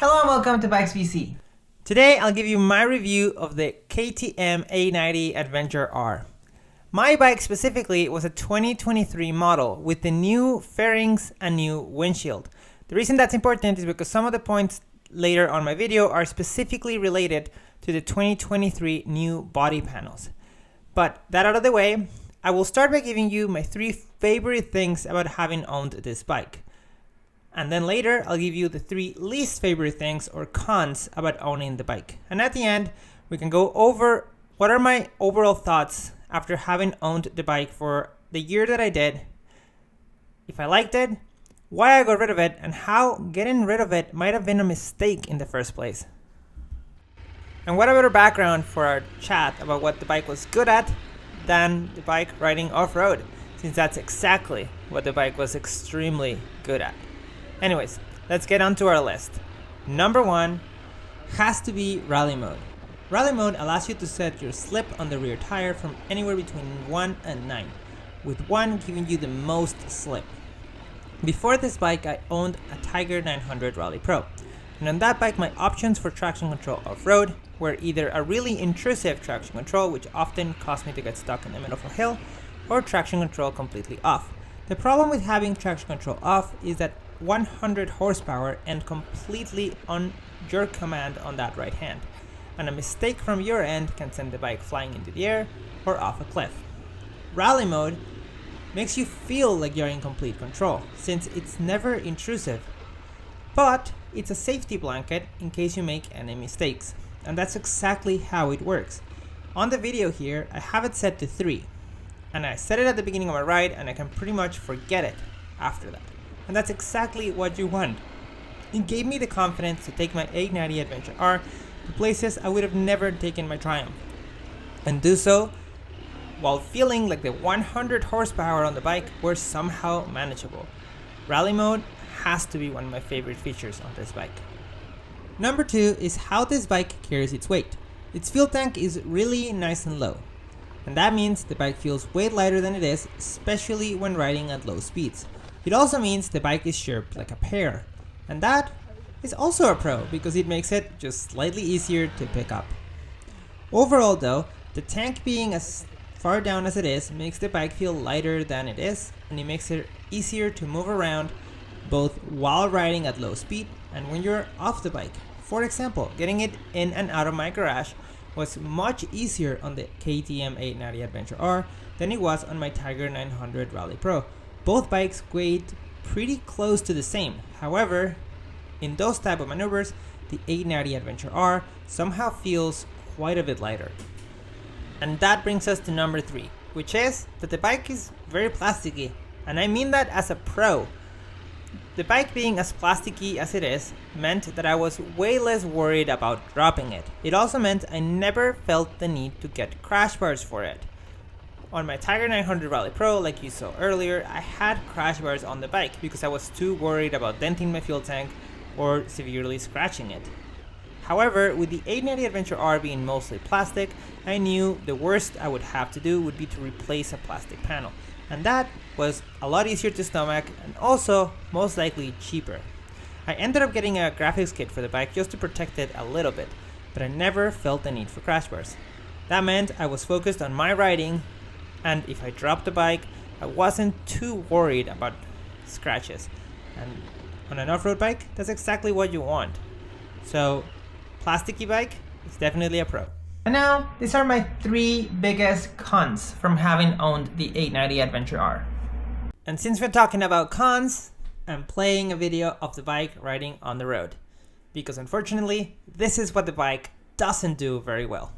Hello and welcome to BikesBC. Today I'll give you my review of the KTM 890 Adventure R. My bike specifically was a 2023 model with the new fairings and new windshield. The reason that's important is because some of the points later on my video are specifically related to the 2023 new body panels. But that out of the way, I will start by giving you my 3 favorite things about having owned this bike. And then later, I'll give you the 3 least favorite things or cons about owning the bike. And at the end, we can go over what are my overall thoughts after having owned the bike for the year that I did, if I liked it, why I got rid of it, and how getting rid of it might have been a mistake in the first place. And what a better background for our chat about what the bike was good at than the bike riding off-road, since that's exactly what the bike was extremely good at. Anyways, let's get on to our list. Number 1 has to be rally mode. Rally mode allows you to set your slip on the rear tire from anywhere between 1 and 9, with 1 giving you the most slip. Before this bike, I owned a Tiger 900 Rally Pro, and on that bike my options for traction control off-road were either a really intrusive traction control, which often caused me to get stuck in the middle of a hill, or traction control completely off. The problem with having traction control off is that 100 horsepower and completely on your command on that right hand, and a mistake from your end can send the bike flying into the air or off a cliff. Rally mode makes you feel like you're in complete control, since it's never intrusive, but it's a safety blanket in case you make any mistakes, and that's exactly how it works. On the video here, I have it set to 3, and I set it at the beginning of my ride, and I can pretty much forget it after that. And that's exactly what you want. It gave me the confidence to take my 890 Adventure R to places I would have never taken my Triumph, and do so while feeling like the 100 horsepower on the bike were somehow manageable. Rally mode has to be one of my favorite features on this bike. Number 2 is how this bike carries its weight. Its fuel tank is really nice and low, and that means the bike feels way lighter than it is, especially when riding at low speeds. It also means the bike is shaped like a pear, and that is also a pro because it makes it just slightly easier to pick up. Overall though, the tank being as far down as it is makes the bike feel lighter than it is, and it makes it easier to move around both while riding at low speed and when you're off the bike. For example, getting it in and out of my garage was much easier on the KTM 890 Adventure R than it was on my Tiger 900 Rally Pro. Both bikes weighed pretty close to the same. However, in those type of maneuvers, the 890 Adventure R somehow feels quite a bit lighter. And that brings us to number 3, which is that the bike is very plasticky, and I mean that as a pro. The bike being as plasticky as it is meant that I was way less worried about dropping it. It also meant I never felt the need to get crash bars for it. On my Tiger 900 Rally Pro, like you saw earlier, I had crash bars on the bike because I was too worried about denting my fuel tank or severely scratching it. However, with the 890 Adventure R being mostly plastic, I knew the worst I would have to do would be to replace a plastic panel, and that was a lot easier to stomach and also most likely cheaper. I ended up getting a graphics kit for the bike just to protect it a little bit, but I never felt the need for crash bars. That meant I was focused on my riding, and if I dropped the bike, I wasn't too worried about scratches. And on an off-road bike, that's exactly what you want. So, plasticky bike is definitely a pro. And now, these are my 3 biggest cons from having owned the 890 Adventure R. And since we're talking about cons, I'm playing a video of the bike riding on the road, because unfortunately, this is what the bike doesn't do very well.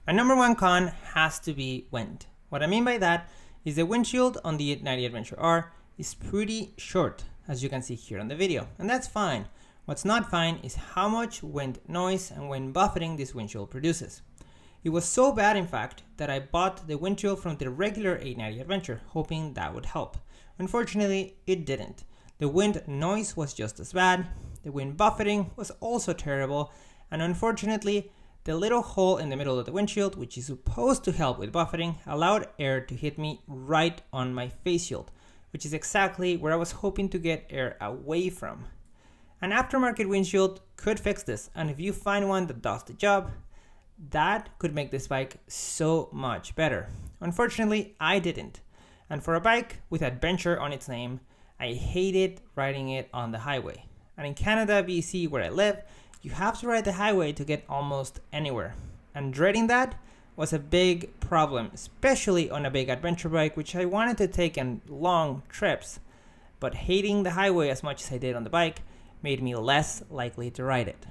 My number 1 con has to be wind. What I mean by that is the windshield on the 890 Adventure R is pretty short, as you can see here on the video, and that's fine. What's not fine is how much wind noise and wind buffeting this windshield produces. It was so bad, in fact, that I bought the windshield from the regular 890 Adventure, hoping that would help. Unfortunately, it didn't. The wind noise was just as bad, the wind buffeting was also terrible, and unfortunately, the little hole in the middle of the windshield, which is supposed to help with buffeting, allowed air to hit me right on my face shield, which is exactly where I was hoping to get air away from. An aftermarket windshield could fix this, and if you find one that does the job, that could make this bike so much better. Unfortunately, I didn't. And for a bike with adventure on its name, I hated riding it on the highway. And in Canada, BC, where I live, you have to ride the highway to get almost anywhere. And dreading that was a big problem, especially on a big adventure bike, which I wanted to take on long trips. But hating the highway as much as I did on the bike made me less likely to ride it.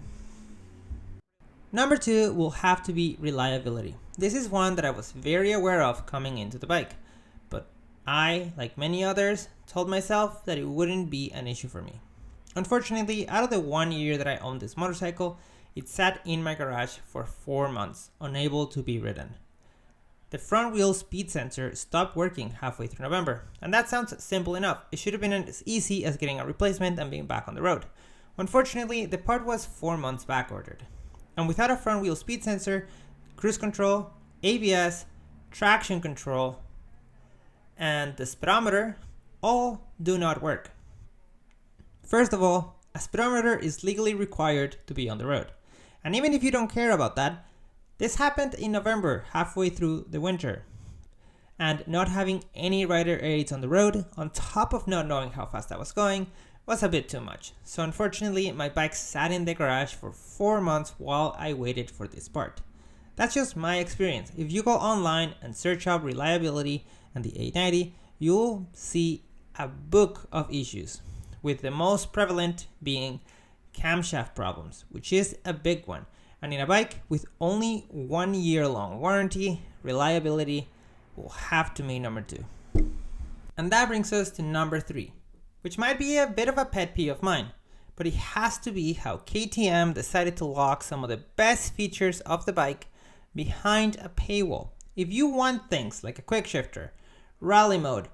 Number 2 will have to be reliability. This is one that I was very aware of coming into the bike, but I, like many others, told myself that it wouldn't be an issue for me. Unfortunately, out of the 1 year that I owned this motorcycle, it sat in my garage for 4 months, unable to be ridden. The front wheel speed sensor stopped working halfway through November, and that sounds simple enough. It should have been as easy as getting a replacement and being back on the road. Unfortunately, the part was 4 months back ordered. And without a front wheel speed sensor, cruise control, ABS, traction control, and the speedometer all do not work. First of all, a speedometer is legally required to be on the road. And even if you don't care about that, this happened in November, halfway through the winter. And not having any rider aids on the road, on top of not knowing how fast I was going, was a bit too much. So unfortunately, my bike sat in the garage for 4 months while I waited for this part. That's just my experience. If you go online and search up reliability and the 890, you'll see a book of issues, with the most prevalent being camshaft problems, which is a big one. And in a bike with only 1 year long warranty, reliability will have to be number 2. And that brings us to number 3, which might be a bit of a pet peeve of mine, but it has to be how KTM decided to lock some of the best features of the bike behind a paywall. If you want things like a quick shifter, rally mode,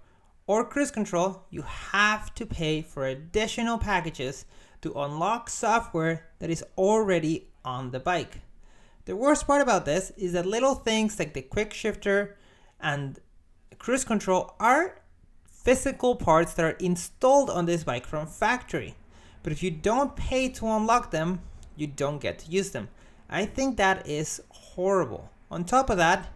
or cruise control, you have to pay for additional packages to unlock software that is already on the bike. The worst part about this is that little things like the quick shifter and cruise control are physical parts that are installed on this bike from factory. But if you don't pay to unlock them, you don't get to use them. I think that is horrible. On top of that,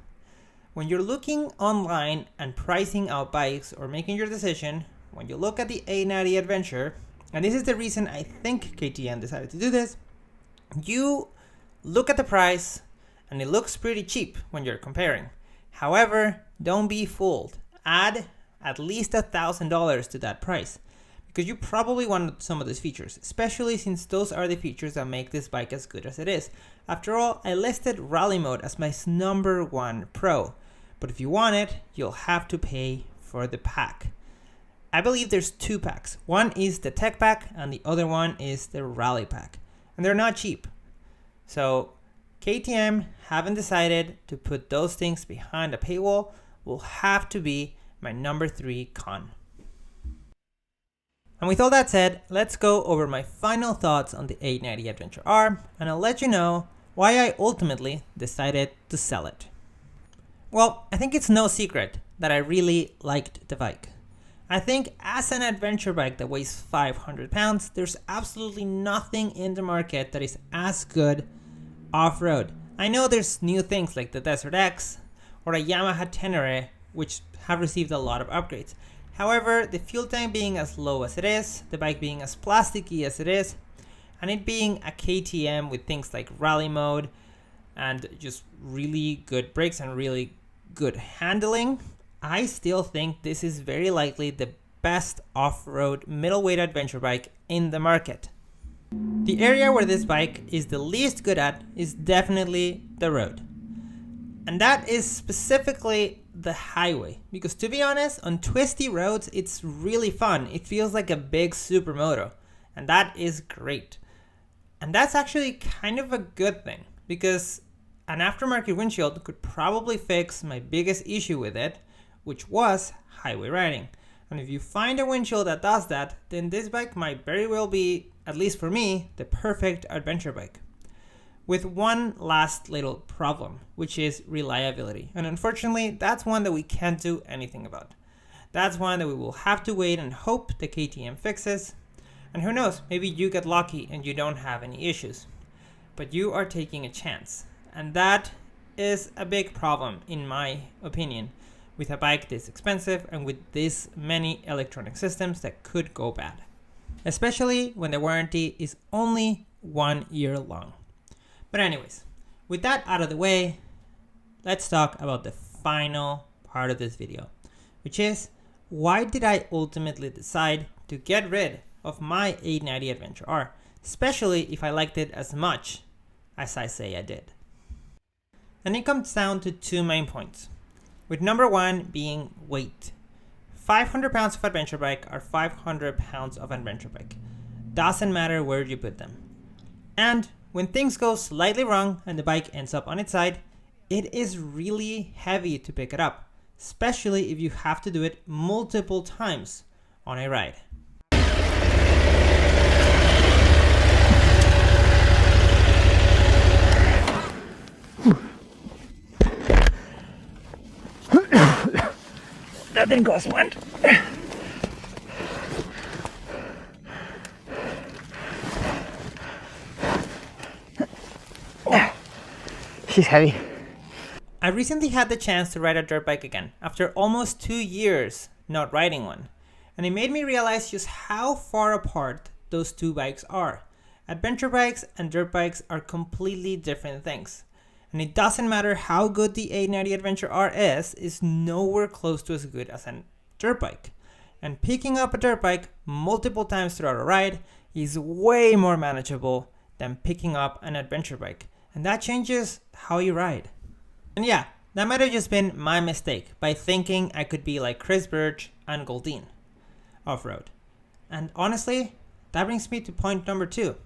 when you're looking online and pricing out bikes or making your decision, when you look at the 890 Adventure, and this is the reason I think KTM decided to do this, you look at the price and it looks pretty cheap when you're comparing. However, don't be fooled. Add at least $1,000 to that price, because you probably want some of these features, especially since those are the features that make this bike as good as it is. After all, I listed rally mode as my number 1 pro, but if you want it, you'll have to pay for the pack. I believe there's 2 packs. One is the tech pack and the other one is the rally pack, and they're not cheap. So KTM haven't decided to put those things behind a paywall will have to be my number 3 con. And with all that said, let's go over my final thoughts on the 890 Adventure R, and I'll let you know why I ultimately decided to sell it. Well, I think it's no secret that I really liked the bike. I think as an adventure bike that weighs 500 pounds, there's absolutely nothing in the market that is as good off-road. I know there's new things like the Desert X or a Yamaha Tenere, which have received a lot of upgrades. However, the fuel tank being as low as it is, the bike being as plasticky as it is, and it being a KTM with things like rally mode and just really good brakes and really good handling, I still think this is very likely the best off-road middleweight adventure bike in the market. The area where this bike is the least good at is definitely the road. And that is specifically the highway, because to be honest, on twisty roads, it's really fun. It feels like a big supermoto, and that is great. And that's actually kind of a good thing, because an aftermarket windshield could probably fix my biggest issue with it, which was highway riding. And if you find a windshield that does that, then this bike might very well be, at least for me, the perfect adventure bike. With one last little problem, which is reliability. And unfortunately, that's one that we can't do anything about. That's one that we will have to wait and hope the KTM fixes. And who knows, maybe you get lucky and you don't have any issues. But you are taking a chance. And that is a big problem, in my opinion, with a bike this expensive and with this many electronic systems that could go bad. Especially when the warranty is only 1 year long. But anyways, with that out of the way, let's talk about the final part of this video, which is why did I ultimately decide to get rid of my 890 Adventure R, especially if I liked it as much as I say I did. And it comes down to two main points, with number one being weight. 500 pounds of adventure bike are 500 pounds of adventure bike. Doesn't matter where you put them. And when things go slightly wrong and the bike ends up on its side, it is really heavy to pick it up, especially if you have to do it multiple times on a ride. That didn't go as planned. She's heavy. I recently had the chance to ride a dirt bike again after almost 2 years not riding one, and it made me realize just how far apart those two bikes are. Adventure bikes and dirt bikes are completely different things. And it doesn't matter how good the 890 Adventure R is nowhere close to as good as a dirt bike. And picking up a dirt bike multiple times throughout a ride is way more manageable than picking up an adventure bike. And that changes how you ride. And yeah, that might have just been my mistake by thinking I could be like Chris Birch and Goldine off-road. And honestly, that brings me to point number two.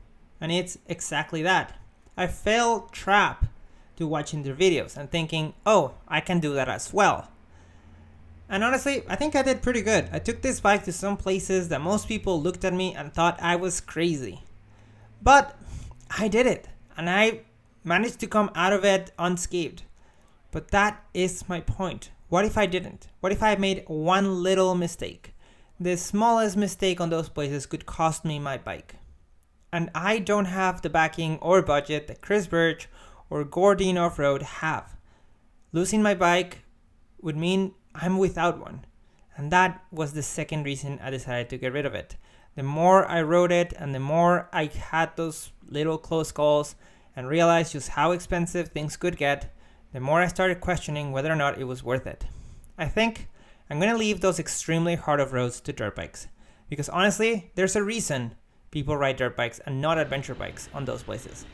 And it's exactly that. I fell trap to watching their videos and thinking, oh, I can do that as well. And honestly, I think I did pretty good. I took this bike to some places that most people looked at me and thought I was crazy. But I did it, and I managed to come out of it unscathed. But that is my point. What if I didn't? What if I made one little mistake? The smallest mistake on those places could cost me my bike. And I don't have the backing or budget that Chris Birch or Goldine Off-Road have. Losing my bike would mean I'm without one. And that was the second reason I decided to get rid of it. The more I rode it and the more I had those little close calls and realized just how expensive things could get, the more I started questioning whether or not it was worth it. I think I'm going to leave those extremely hard off-roads to dirt bikes. Because honestly, there's a reason people ride dirt bikes and not adventure bikes on those places.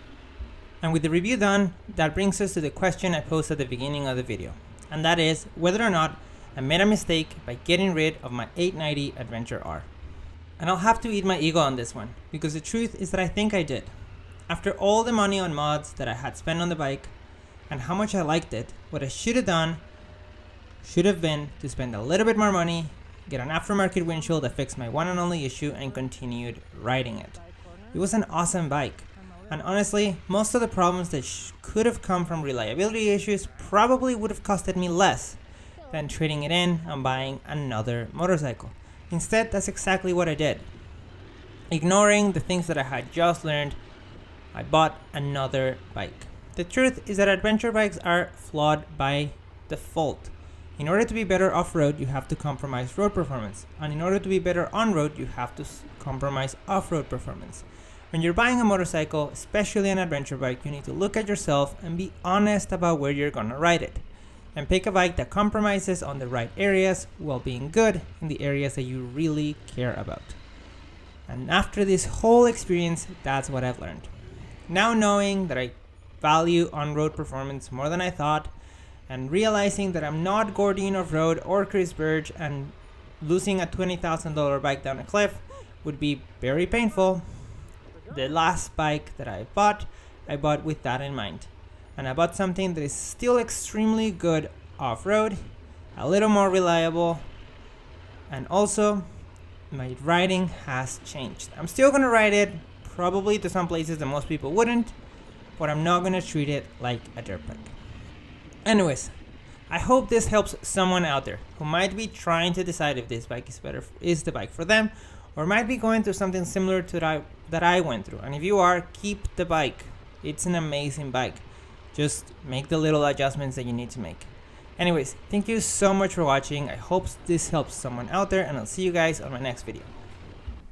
And with the review done, that brings us to the question I posed at the beginning of the video. And that is whether or not I made a mistake by getting rid of my 890 Adventure R. And I'll have to eat my ego on this one, because the truth is that I think I did. After all the money on mods that I had spent on the bike, and how much I liked it, what I should have done should have been to spend a little bit more money, get an aftermarket windshield that fixed my one and only issue, and continued riding it. It was an awesome bike. And honestly, most of the problems that could have come from reliability issues probably would have costed me less than trading it in and buying another motorcycle. Instead, that's exactly what I did. Ignoring the things that I had just learned, I bought another bike. The truth is that adventure bikes are flawed by default. In order to be better off-road, you have to compromise road performance. And in order to be better on-road, you have to compromise off-road performance. When you're buying a motorcycle, especially an adventure bike, you need to look at yourself and be honest about where you're gonna ride it. And pick a bike that compromises on the right areas while being good in the areas that you really care about. And after this whole experience, that's what I've learned. Now knowing that I value on-road performance more than I thought, and realizing that I'm not Goldine Off-Road or Chris Birch, and losing a $20,000 bike down a cliff would be very painful, the last bike that I bought with that in mind. And I bought something that is still extremely good off-road, a little more reliable, and also my riding has changed. I'm still gonna ride it, probably to some places that most people wouldn't, but I'm not gonna treat it like a dirt bike. Anyways, I hope this helps someone out there who might be trying to decide if this bike is the bike for them, or might be going through something similar to that I went through. And if you are, keep the bike. It's an amazing bike. Just make the little adjustments that you need to make. Anyways, thank you so much for watching. I hope this helps someone out there, and I'll see you guys on my next video.